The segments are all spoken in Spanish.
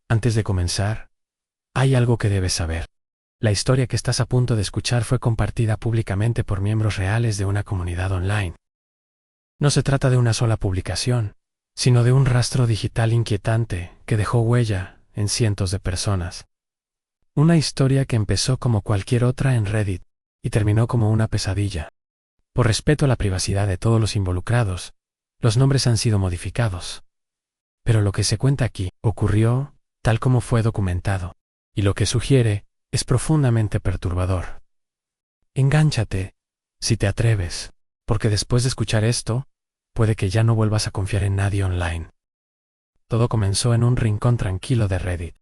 Antes de comenzar, hay algo que debes saber. La historia que estás a punto de escuchar fue compartida públicamente por miembros reales de una comunidad online. No se trata de una sola publicación, sino de un rastro digital inquietante que dejó huella en cientos de personas. Una historia que empezó como cualquier otra en Reddit y terminó como una pesadilla. Por respeto a la privacidad de todos los involucrados, los nombres han sido modificados. Pero lo que se cuenta aquí ocurrió tal como fue documentado, y lo que sugiere es profundamente perturbador. Engánchate, si te atreves, porque después de escuchar esto, puede que ya no vuelvas a confiar en nadie online. Todo comenzó en un rincón tranquilo de Reddit.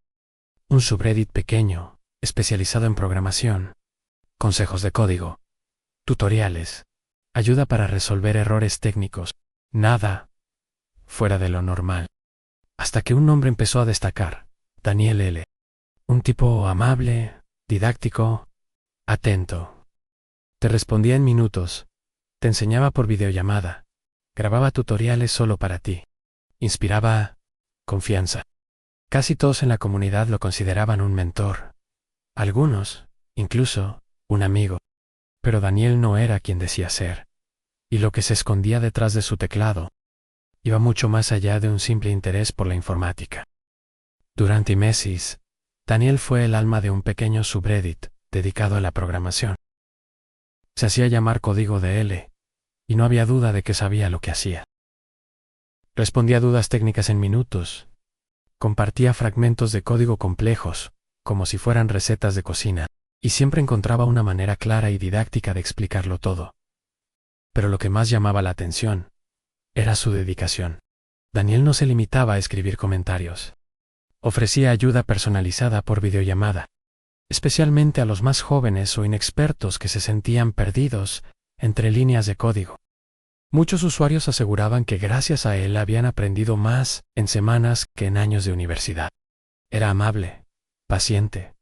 Un subreddit pequeño, especializado en programación, consejos de código, tutoriales, ayuda para resolver errores técnicos, nada fuera de lo normal. Hasta que un nombre empezó a destacar, Daniel L. Un tipo amable, didáctico, atento. Te respondía en minutos, te enseñaba por videollamada, grababa tutoriales solo para ti, inspiraba confianza. Casi todos en la comunidad lo consideraban un mentor. Algunos, incluso, un amigo. Pero Daniel no era quien decía ser. Y lo que se escondía detrás de su teclado iba mucho más allá de un simple interés por la informática. Durante meses, Daniel fue el alma de un pequeño subreddit dedicado a la programación. Se hacía llamar Código de L, y no había duda de que sabía lo que hacía. Respondía a dudas técnicas en minutos. Compartía fragmentos de código complejos, como si fueran recetas de cocina, y siempre encontraba una manera clara y didáctica de explicarlo todo. Pero lo que más llamaba la atención era su dedicación. Daniel no se limitaba a escribir comentarios. Ofrecía ayuda personalizada por videollamada, especialmente a los más jóvenes o inexpertos que se sentían perdidos entre líneas de código. Muchos usuarios aseguraban que gracias a él habían aprendido más en semanas que en años de universidad. Era amable, paciente,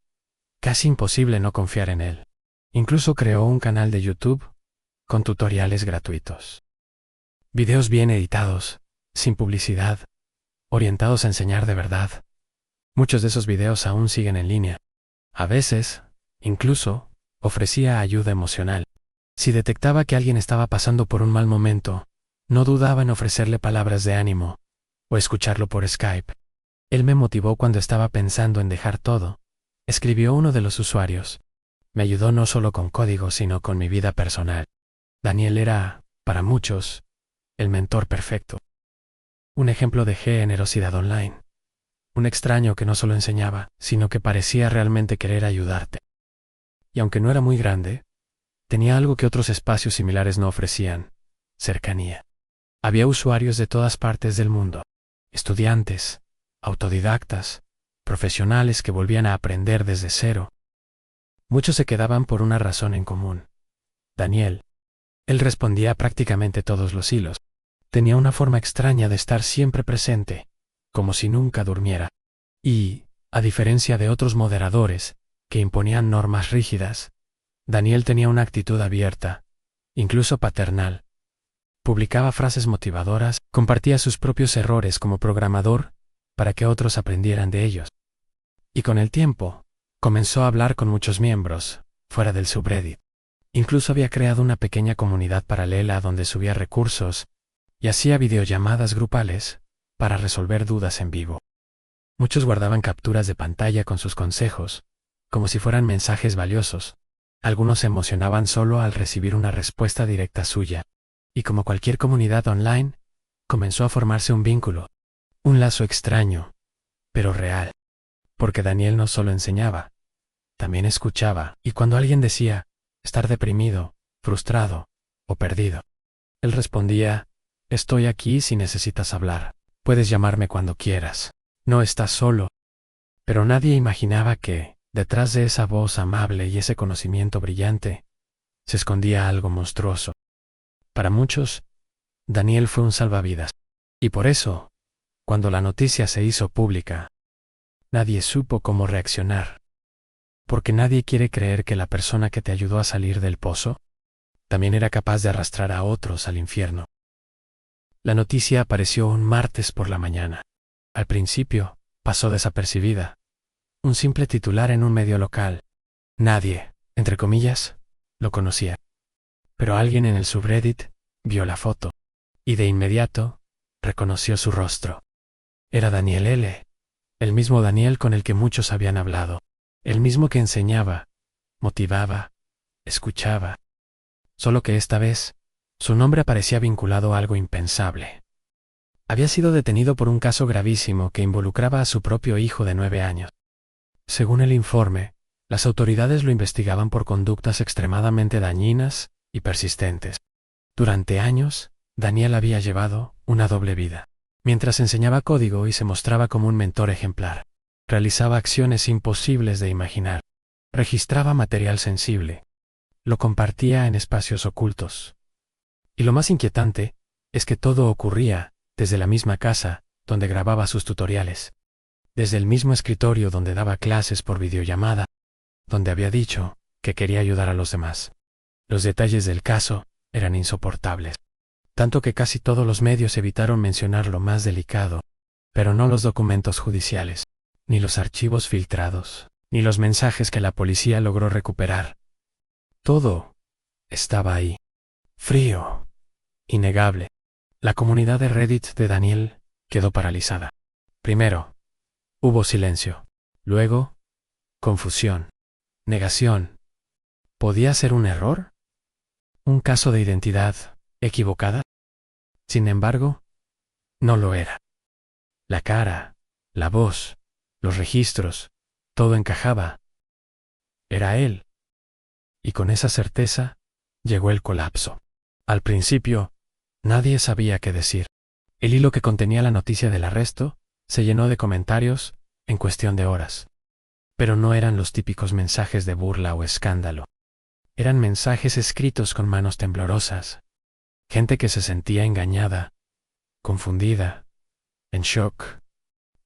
casi imposible no confiar en él. Incluso creó un canal de YouTube con tutoriales gratuitos. Videos bien editados, sin publicidad, orientados a enseñar de verdad. Muchos de esos videos aún siguen en línea. A veces, incluso, ofrecía ayuda emocional. Si detectaba que alguien estaba pasando por un mal momento, no dudaba en ofrecerle palabras de ánimo o escucharlo por Skype. Él me motivó cuando estaba pensando en dejar todo, escribió uno de los usuarios. Me ayudó no solo con código, sino con mi vida personal. Daniel era, para muchos, el mentor perfecto. Un ejemplo de generosidad online. Un extraño que no solo enseñaba, sino que parecía realmente querer ayudarte. Y aunque no era muy grande, tenía algo que otros espacios similares no ofrecían: cercanía. Había usuarios de todas partes del mundo, estudiantes, autodidactas, profesionales que volvían a aprender desde cero. Muchos se quedaban por una razón en común: Daniel. Él respondía a prácticamente todos los hilos. Tenía una forma extraña de estar siempre presente, como si nunca durmiera. Y, a diferencia de otros moderadores, que imponían normas rígidas, Daniel tenía una actitud abierta, incluso paternal. Publicaba frases motivadoras, compartía sus propios errores como programador para que otros aprendieran de ellos. Y con el tiempo, comenzó a hablar con muchos miembros, fuera del subreddit. Incluso había creado una pequeña comunidad paralela donde subía recursos y hacía videollamadas grupales para resolver dudas en vivo. Muchos guardaban capturas de pantalla con sus consejos, como si fueran mensajes valiosos. Algunos se emocionaban solo al recibir una respuesta directa suya. Y como cualquier comunidad online, comenzó a formarse un vínculo, un lazo extraño, pero real. Porque Daniel no solo enseñaba, también escuchaba, y cuando alguien decía estar deprimido, frustrado o perdido, él respondía: estoy aquí si necesitas hablar. Puedes llamarme cuando quieras. No estás solo. Pero nadie imaginaba que, detrás de esa voz amable y ese conocimiento brillante, se escondía algo monstruoso. Para muchos, Daniel fue un salvavidas. Y por eso, cuando la noticia se hizo pública, nadie supo cómo reaccionar. Porque nadie quiere creer que la persona que te ayudó a salir del pozo también era capaz de arrastrar a otros al infierno. La noticia apareció un martes por la mañana. Al principio, pasó desapercibida. Un simple titular en un medio local. Nadie, entre comillas, lo conocía. Pero alguien en el subreddit vio la foto. Y de inmediato, reconoció su rostro. Era Daniel L., el mismo Daniel con el que muchos habían hablado. El mismo que enseñaba, motivaba, escuchaba. Solo que esta vez, su nombre aparecía vinculado a algo impensable. Había sido detenido por un caso gravísimo que involucraba a su propio hijo de 9 años. Según el informe, las autoridades lo investigaban por conductas extremadamente dañinas y persistentes. Durante años, Daniel había llevado una doble vida. Mientras enseñaba código y se mostraba como un mentor ejemplar, realizaba acciones imposibles de imaginar. Registraba material sensible. Lo compartía en espacios ocultos. Y lo más inquietante es que todo ocurría desde la misma casa donde grababa sus tutoriales. Desde el mismo escritorio donde daba clases por videollamada, donde había dicho que quería ayudar a los demás. Los detalles del caso eran insoportables. Tanto que casi todos los medios evitaron mencionar lo más delicado, pero no los documentos judiciales, ni los archivos filtrados, ni los mensajes que la policía logró recuperar. Todo estaba ahí. Frío. Innegable. La comunidad de Reddit de Daniel quedó paralizada. Primero, hubo silencio. Luego, confusión. Negación. ¿Podía ser un error? ¿Un caso de identidad equivocada? Sin embargo, no lo era. La cara, la voz, los registros, todo encajaba. Era él. Y con esa certeza, llegó el colapso. Al principio, nadie sabía qué decir. El hilo que contenía la noticia del arresto se llenó de comentarios en cuestión de horas. Pero no eran los típicos mensajes de burla o escándalo. Eran mensajes escritos con manos temblorosas. Gente que se sentía engañada, confundida, en shock.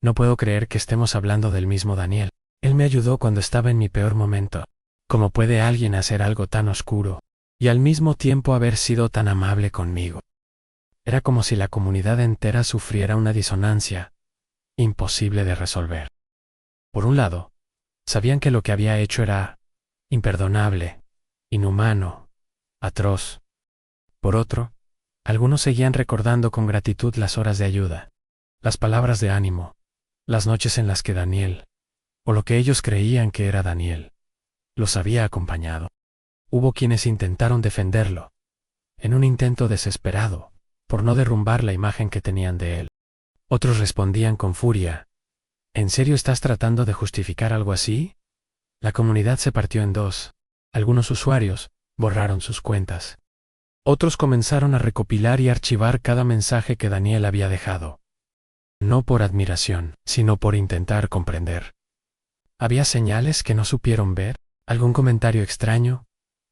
No puedo creer que estemos hablando del mismo Daniel. Él me ayudó cuando estaba en mi peor momento. ¿Cómo puede alguien hacer algo tan oscuro y al mismo tiempo haber sido tan amable conmigo? Era como si la comunidad entera sufriera una disonancia imposible de resolver. Por un lado, sabían que lo que había hecho era imperdonable, inhumano, atroz. Por otro, algunos seguían recordando con gratitud las horas de ayuda, las palabras de ánimo, las noches en las que Daniel, o lo que ellos creían que era Daniel, los había acompañado. Hubo quienes intentaron defenderlo, en un intento desesperado, por no derrumbar la imagen que tenían de él. Otros respondían con furia: ¿en serio estás tratando de justificar algo así? La comunidad se partió en dos. Algunos usuarios borraron sus cuentas. Otros comenzaron a recopilar y archivar cada mensaje que Daniel había dejado. No por admiración, sino por intentar comprender. ¿Había señales que no supieron ver? ¿Algún comentario extraño?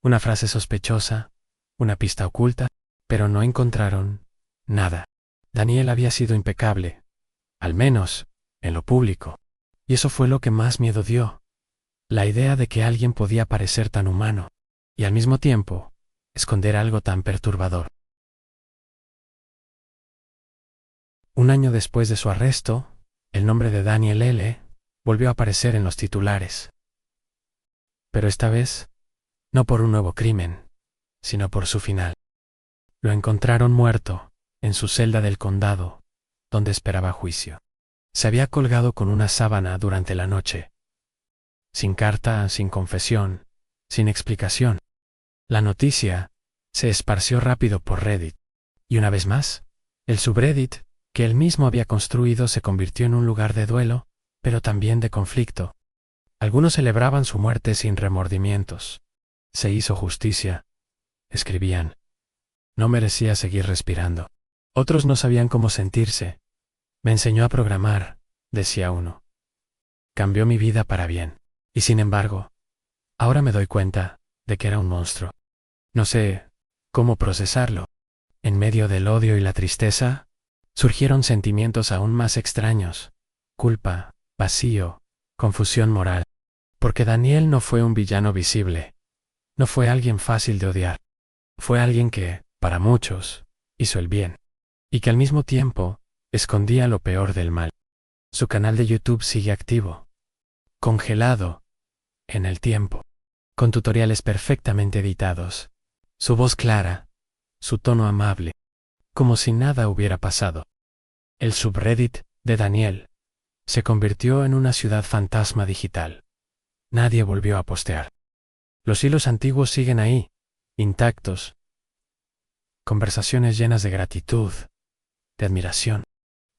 ¿Una frase sospechosa? ¿Una pista oculta? Pero no encontraron nada. Daniel había sido impecable, al menos en lo público. Y eso fue lo que más miedo dio. La idea de que alguien podía parecer tan humano, y al mismo tiempo, esconder algo tan perturbador. Un año después de su arresto, el nombre de Daniel L. volvió a aparecer en los titulares. Pero esta vez, no por un nuevo crimen, sino por su final. Lo encontraron muerto, en su celda del condado, donde esperaba juicio. Se había colgado con una sábana durante la noche. Sin carta, sin confesión, sin explicación. La noticia se esparció rápido por Reddit. Y una vez más, el subreddit que él mismo había construido se convirtió en un lugar de duelo, pero también de conflicto. Algunos celebraban su muerte sin remordimientos. Se hizo justicia, escribían. No merecía seguir respirando. Otros no sabían cómo sentirse. Me enseñó a programar, decía uno. Cambió mi vida para bien. Y sin embargo, ahora me doy cuenta de que era un monstruo. No sé cómo procesarlo. En medio del odio y la tristeza, surgieron sentimientos aún más extraños: culpa, vacío, confusión moral. Porque Daniel no fue un villano visible. No fue alguien fácil de odiar. Fue alguien que, para muchos, hizo el bien. Y que al mismo tiempo, escondía lo peor del mal. Su canal de YouTube sigue activo, congelado en el tiempo, con tutoriales perfectamente editados, su voz clara, su tono amable, como si nada hubiera pasado. El subreddit de Daniel se convirtió en una ciudad fantasma digital. Nadie volvió a postear. Los hilos antiguos siguen ahí, intactos. Conversaciones llenas de gratitud, de admiración.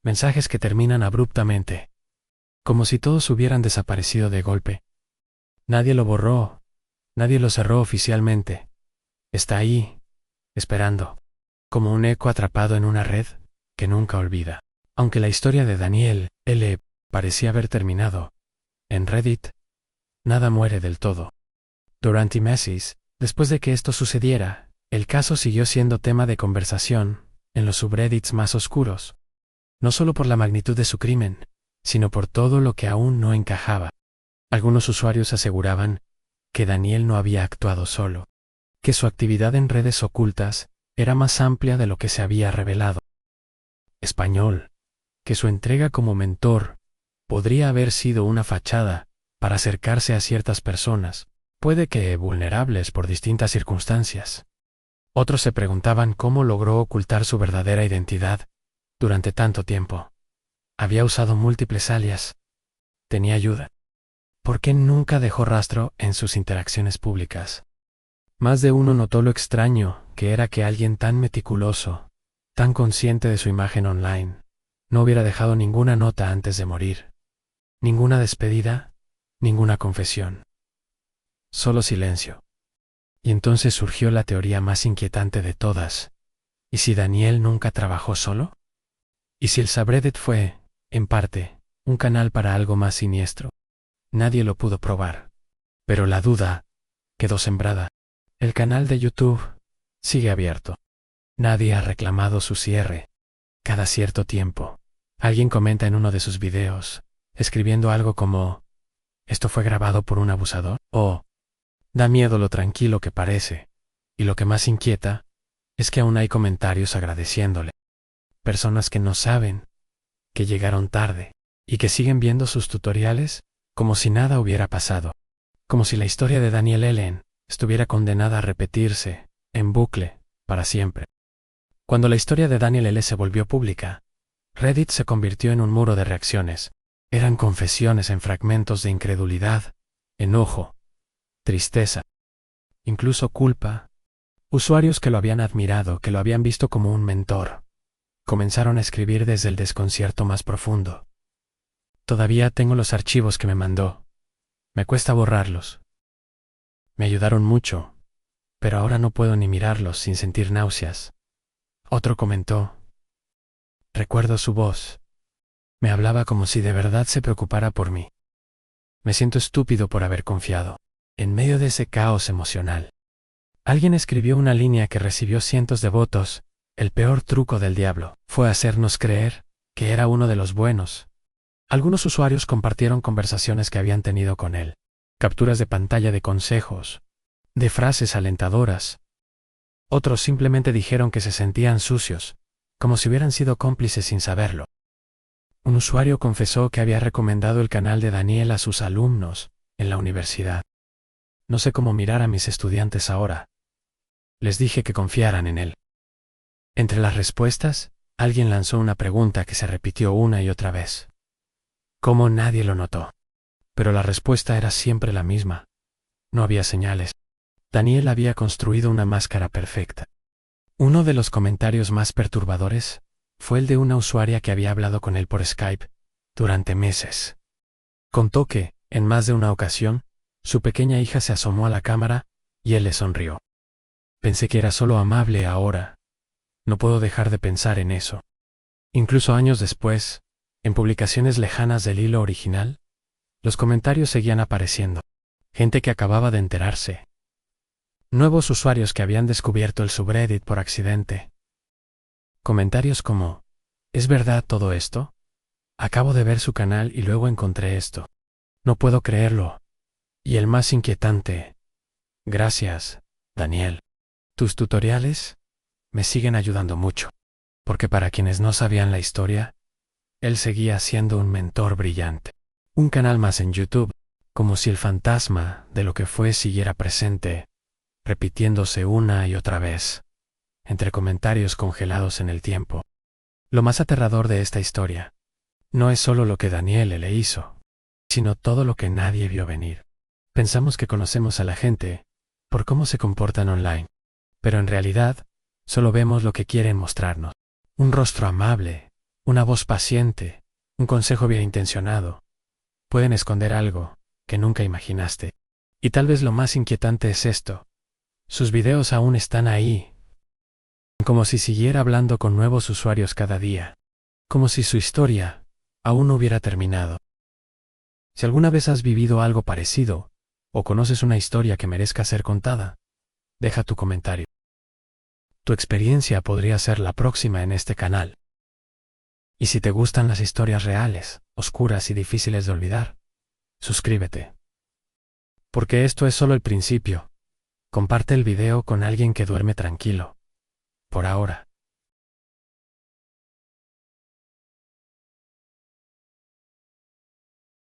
Mensajes que terminan abruptamente, como si todos hubieran desaparecido de golpe. Nadie lo borró, nadie lo cerró oficialmente. Está ahí, esperando, como un eco atrapado en una red que nunca olvida. Aunque la historia de Daniel L. parecía haber terminado, en Reddit, nada muere del todo. Durante meses, después de que esto sucediera, el caso siguió siendo tema de conversación en los subreddits más oscuros, no solo por la magnitud de su crimen, sino por todo lo que aún no encajaba. Algunos usuarios aseguraban que Daniel no había actuado solo, que su actividad en redes ocultas era más amplia de lo que se había revelado. Español, que su entrega como mentor podría haber sido una fachada para acercarse a ciertas personas, puede que vulnerables por distintas circunstancias. Otros se preguntaban cómo logró ocultar su verdadera identidad durante tanto tiempo. Había usado múltiples alias. Tenía ayuda. ¿Por qué nunca dejó rastro en sus interacciones públicas? Más de uno notó lo extraño que era que alguien tan meticuloso, tan consciente de su imagen online, no hubiera dejado ninguna nota antes de morir. Ninguna despedida, ninguna confesión. Solo silencio. Y entonces surgió la teoría más inquietante de todas. ¿Y si Daniel nunca trabajó solo? ¿Y si el subreddit fue, en parte, un canal para algo más siniestro? Nadie lo pudo probar. Pero la duda quedó sembrada. El canal de YouTube sigue abierto. Nadie ha reclamado su cierre. Cada cierto tiempo, alguien comenta en uno de sus videos, escribiendo algo como «¿Esto fue grabado por un abusador?» o «Da miedo lo tranquilo que parece». Y lo que más inquieta es que aún hay comentarios agradeciéndole. Personas que no saben, que llegaron tarde, y que siguen viendo sus tutoriales como si nada hubiera pasado. Como si la historia de Daniel L. estuviera condenada a repetirse, en bucle, para siempre. Cuando la historia de Daniel L. se volvió pública, Reddit se convirtió en un muro de reacciones. Eran confesiones en fragmentos de incredulidad, enojo, tristeza, incluso culpa. Usuarios que lo habían admirado, que lo habían visto como un mentor, comenzaron a escribir desde el desconcierto más profundo. Todavía tengo los archivos que me mandó. Me cuesta borrarlos. Me ayudaron mucho, pero ahora no puedo ni mirarlos sin sentir náuseas. Otro comentó. Recuerdo su voz. Me hablaba como si de verdad se preocupara por mí. Me siento estúpido por haber confiado. En medio de ese caos emocional, alguien escribió una línea que recibió cientos de votos. El peor truco del diablo fue hacernos creer que era uno de los buenos. Algunos usuarios compartieron conversaciones que habían tenido con él, capturas de pantalla de consejos, de frases alentadoras. Otros simplemente dijeron que se sentían sucios, como si hubieran sido cómplices sin saberlo. Un usuario confesó que había recomendado el canal de Daniel a sus alumnos en la universidad. No sé cómo mirar a mis estudiantes ahora. Les dije que confiaran en él. Entre las respuestas, alguien lanzó una pregunta que se repitió una y otra vez. ¿Cómo nadie lo notó? Pero la respuesta era siempre la misma. No había señales. Daniel había construido una máscara perfecta. Uno de los comentarios más perturbadores fue el de una usuaria que había hablado con él por Skype durante meses. Contó que, en más de una ocasión, su pequeña hija se asomó a la cámara y él le sonrió. Pensé que era solo amable ahora. No puedo dejar de pensar en eso. Incluso años después, en publicaciones lejanas del hilo original, los comentarios seguían apareciendo. Gente que acababa de enterarse. Nuevos usuarios que habían descubierto el subreddit por accidente. Comentarios como, ¿es verdad todo esto? Acabo de ver su canal y luego encontré esto. No puedo creerlo. Y el más inquietante. Gracias, Daniel. Tus tutoriales me siguen ayudando mucho. Porque para quienes no sabían la historia, él seguía siendo un mentor brillante. Un canal más en YouTube, como si el fantasma de lo que fue siguiera presente, repitiéndose una y otra vez, entre comentarios congelados en el tiempo. Lo más aterrador de esta historia no es solo lo que Daniele le hizo, sino todo lo que nadie vio venir. Pensamos que conocemos a la gente por cómo se comportan online, pero en realidad solo vemos lo que quieren mostrarnos. Un rostro amable, una voz paciente, un consejo bien intencionado. Pueden esconder algo que nunca imaginaste. Y tal vez lo más inquietante es esto: sus videos aún están ahí, como si siguiera hablando con nuevos usuarios cada día, como si su historia aún no hubiera terminado. Si alguna vez has vivido algo parecido, o conoces una historia que merezca ser contada, deja tu comentario. Tu experiencia podría ser la próxima en este canal. Y si te gustan las historias reales, oscuras y difíciles de olvidar, suscríbete. Porque esto es solo el principio. Comparte el video con alguien que duerme tranquilo. Por ahora.